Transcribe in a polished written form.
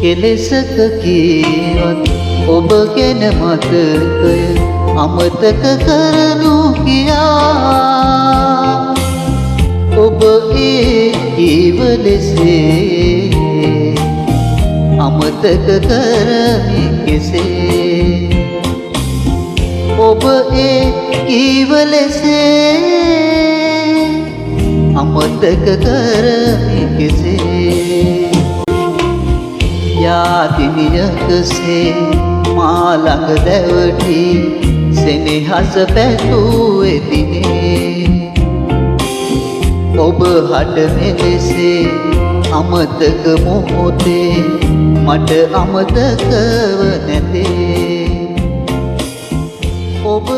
කෙලෙසක කීවත් ඔබ ගැන මතකය අමතක කරනු කියා ඔබ ඒ කීව ලෙසේ අමතක කරමි කෙසේ ඔබ ඒ කීව ලෙසේ අමතක කරමි කෙසේ යාතිනියකසේ මා ළඟ දැවටි සෙනෙහස පැතූ එදිනේ ඔබ හට මෙලෙසේ අමතක මොහොතේ මට අමතකව නැතේ ඔබ